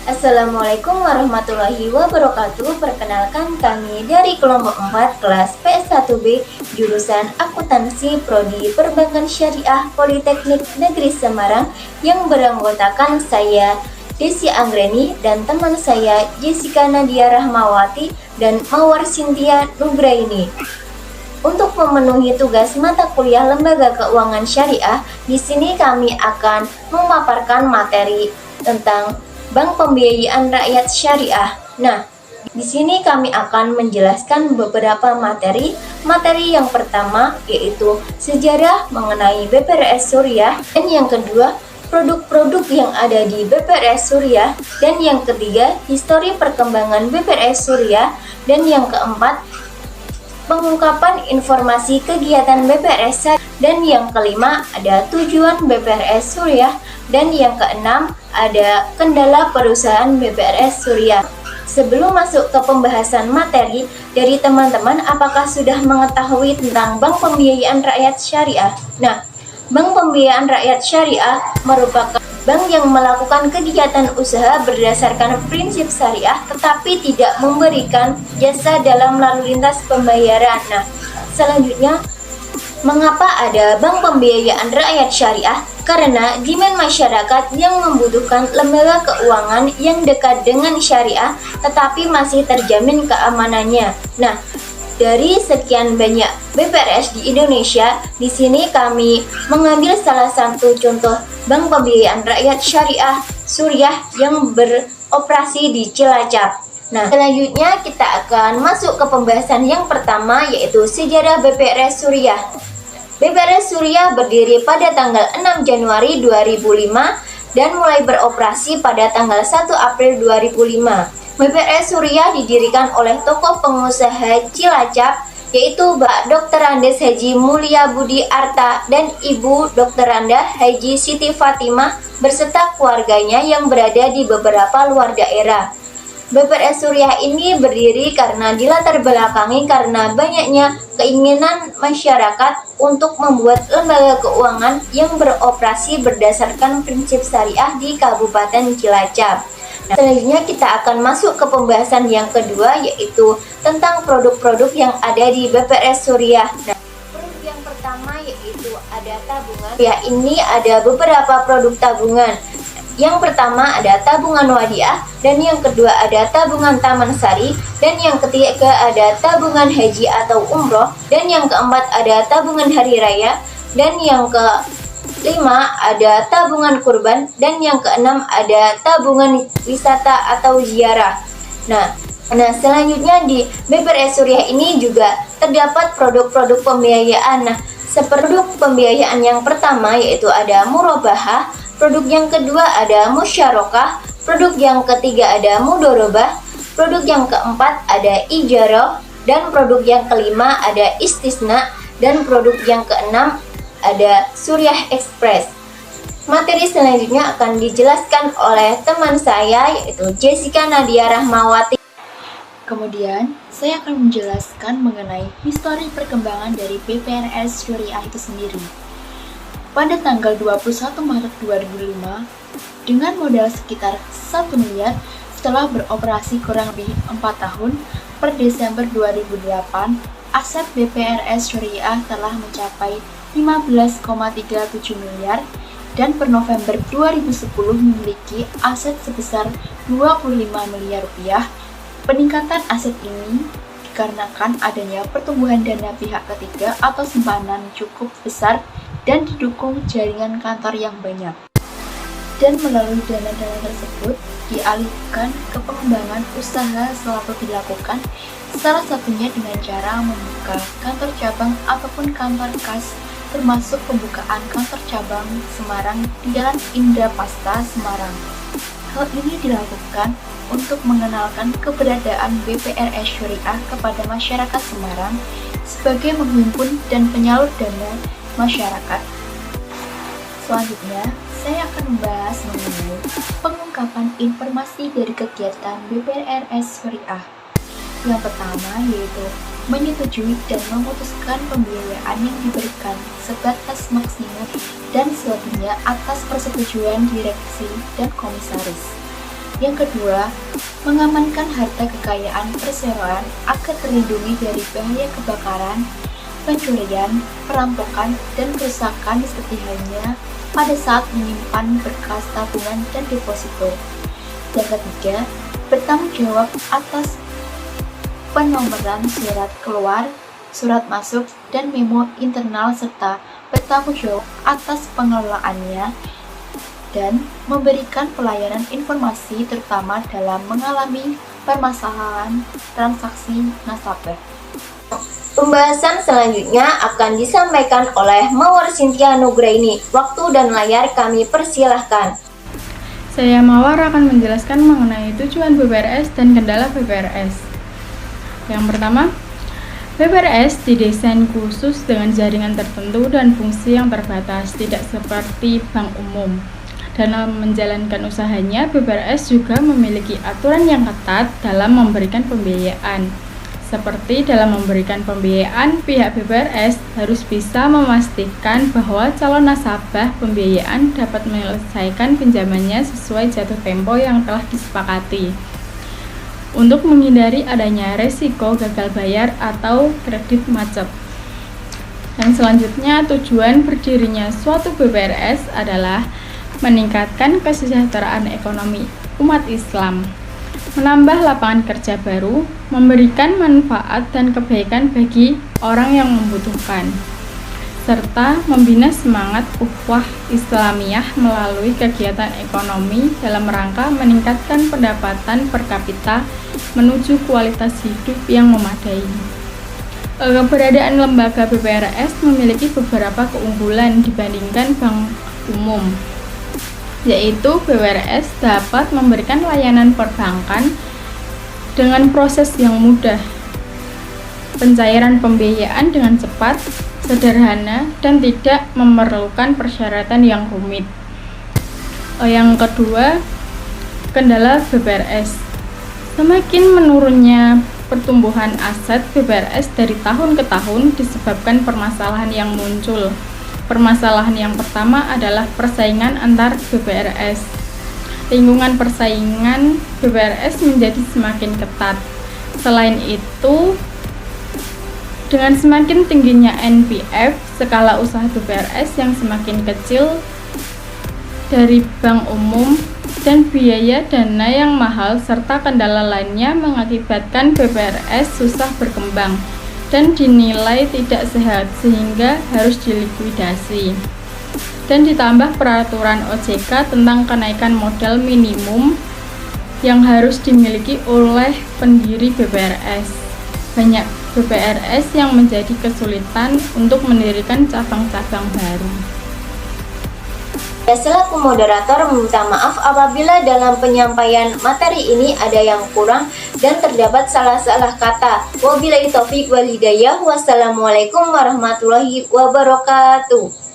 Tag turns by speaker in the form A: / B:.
A: Assalamualaikum warahmatullahi wabarakatuh. Perkenalkan kami dari kelompok 4 kelas PS1B jurusan Akuntansi Prodi Perbankan Syariah Politeknik Negeri Semarang yang beranggotakan saya Desi Anggreni dan teman saya Jessica Nadia Rahmawati dan Mawar Cynthia Nugraini. Untuk memenuhi tugas mata kuliah Lembaga Keuangan Syariah, di sini kami akan memaparkan materi tentang Bank Pembiayaan Rakyat Syariah. Nah, di sini kami akan menjelaskan beberapa materi. Materi yang pertama yaitu sejarah mengenai BPRS Suriah, dan yang kedua produk-produk yang ada di BPRS Suriah, dan yang ketiga histori perkembangan BPRS Suriah, dan yang keempat pengungkapan informasi kegiatan BPRS, dan yang kelima ada tujuan BPRS Suriah, dan yang keenam ada kendala perusahaan BPRS Suriah. Sebelum masuk ke pembahasan materi, dari teman-teman apakah sudah mengetahui tentang Bank Pembiayaan Rakyat Syariah? Nah, Bank Pembiayaan Rakyat Syariah merupakan bank yang melakukan kegiatan usaha berdasarkan prinsip syariah tetapi tidak memberikan jasa dalam lalu lintas pembayaran. Nah, selanjutnya mengapa ada Bank Pembiayaan Rakyat Syariah? Karena demand masyarakat yang membutuhkan lembaga keuangan yang dekat dengan syariah tetapi masih terjamin keamanannya. Nah, dari sekian banyak BPRS di Indonesia, di sini kami mengambil salah satu contoh Bank Pembiayaan Rakyat Syariah Suriah yang beroperasi di Cilacap. Nah, selanjutnya kita akan masuk ke pembahasan yang pertama yaitu sejarah BPRS Suriah. BPRS Suriah berdiri pada tanggal 6 Januari 2005 dan mulai beroperasi pada tanggal 1 April 2005. BPRS Suriah didirikan oleh tokoh pengusaha Cilacap yaitu Mbak Dr. Andes Haji Mulia Budi Arta dan Ibu Dr. Anda Haji Siti Fatimah berserta keluarganya yang berada di beberapa luar daerah. BPRS Suriah ini berdiri karena dilatar belakangi karena banyaknya keinginan masyarakat untuk membuat lembaga keuangan yang beroperasi berdasarkan prinsip syariah di Kabupaten Cilacap. Nah, selanjutnya kita akan masuk ke pembahasan yang kedua yaitu tentang produk-produk yang ada di BPRS Suriah. Nah, produk yang pertama yaitu ada tabungan. Ya, ini ada beberapa produk tabungan. Yang pertama ada tabungan wadiah, dan yang kedua ada tabungan taman sari, dan yang ketiga ada tabungan haji atau umroh, dan yang keempat ada tabungan hari raya, dan yang kelima ada tabungan kurban, dan yang keenam ada tabungan wisata atau ziarah. Nah, selanjutnya di BPRS Suriah ini juga terdapat produk-produk pembiayaan. Nah, produk pembiayaan yang pertama yaitu ada murabahah, produk yang kedua ada musyarakah, produk yang ketiga ada mudorobah, produk yang keempat ada ijarah, dan produk yang kelima ada istisna, dan produk yang keenam ada Suriah Express. Materi selanjutnya akan dijelaskan oleh teman saya yaitu Jessica Nadia Rahmawati.
B: Kemudian, saya akan menjelaskan mengenai histori perkembangan dari BPRS Syariah itu sendiri. Pada tanggal 21 Maret 2005, dengan modal sekitar 1 miliar setelah beroperasi kurang lebih 4 tahun, per Desember 2008, aset BPRS Syariah telah mencapai 15,37 miliar dan per November 2010 memiliki aset sebesar 25 miliar rupiah. Peningkatan aset ini dikarenakan adanya pertumbuhan dana pihak ketiga atau simpanan cukup besar dan didukung jaringan kantor yang banyak. Dan melalui dana-dana tersebut dialihkan ke pengembangan usaha selalu dilakukan, salah satunya dengan cara membuka kantor cabang ataupun kantor kas, termasuk pembukaan kantor cabang Semarang di Jalan Indrapasta, Semarang. Hal ini dilakukan untuk mengenalkan keberadaan BPRS Syariah kepada masyarakat Semarang sebagai menghimpun dan penyalur dana masyarakat. Selanjutnya, saya akan membahas mengenai pengungkapan informasi dari kegiatan BPRS Syariah. Yang pertama yaitu menyetujui dan memutuskan pembiayaan yang diberikan sebatas maksimum dan selebihnya atas persetujuan direksi dan komisaris. Yang kedua, mengamankan harta kekayaan perseroan agar terlindungi dari bahaya kebakaran, pencurian, perampokan, dan kerusakan seperti halnya pada saat menyimpan berkas tabungan dan deposito. Yang ketiga, bertanggung jawab atas penomoran surat keluar, surat masuk, dan memo internal serta bertanggung jawab atas pengelolaannya dan memberikan pelayanan informasi terutama dalam mengalami permasalahan transaksi nasabah.
A: Pembahasan selanjutnya akan disampaikan oleh Mawar Cynthia Nugraini. Waktu dan layar kami persilahkan.
C: Saya Mawar akan menjelaskan mengenai tujuan BPRS dan kendala BPRS. Yang pertama, BPRS didesain khusus dengan jaringan tertentu dan fungsi yang terbatas, tidak seperti bank umum. Dalam menjalankan usahanya, BPRS juga memiliki aturan yang ketat dalam memberikan pembiayaan. Seperti dalam memberikan pembiayaan, pihak BPRS harus bisa memastikan bahwa calon nasabah pembiayaan dapat menyelesaikan pinjamannya sesuai jatuh tempo yang telah disepakati. Untuk menghindari adanya resiko gagal bayar atau kredit macet. Yang selanjutnya, tujuan berdirinya suatu BPRS adalah meningkatkan kesejahteraan ekonomi umat Islam, menambah lapangan kerja baru, memberikan manfaat dan kebaikan bagi orang yang membutuhkan, serta membina semangat ukhuwah Islamiyah melalui kegiatan ekonomi dalam rangka meningkatkan pendapatan per kapita menuju kualitas hidup yang memadai. Keberadaan lembaga BPRS memiliki beberapa keunggulan dibandingkan bank umum, yaitu BPRS dapat memberikan layanan perbankan dengan proses yang mudah, pencairan pembiayaan dengan cepat, sederhana, dan tidak memerlukan persyaratan yang rumit. Yang kedua, kendala BPRS. Semakin menurunnya pertumbuhan aset BPRS dari tahun ke tahun disebabkan permasalahan yang muncul. Permasalahan yang pertama adalah persaingan antar BPRS. Lingkungan persaingan BPRS menjadi semakin ketat. Selain itu, dengan semakin tingginya NPF, skala usaha BPRS yang semakin kecil dari bank umum, dan biaya dana yang mahal serta kendala lainnya mengakibatkan BPRS susah berkembang dan dinilai tidak sehat sehingga harus dilikuidasi. Dan ditambah peraturan OJK tentang kenaikan modal minimum yang harus dimiliki oleh pendiri BPRS. Banyak BPRS yang menjadi kesulitan untuk mendirikan cabang-cabang baru.
A: Selaku moderator meminta maaf apabila dalam penyampaian materi ini ada yang kurang dan terdapat salah-salah kata. Wabillahi taufiq wal hidayah. Wassalamualaikum warahmatullahi wabarakatuh.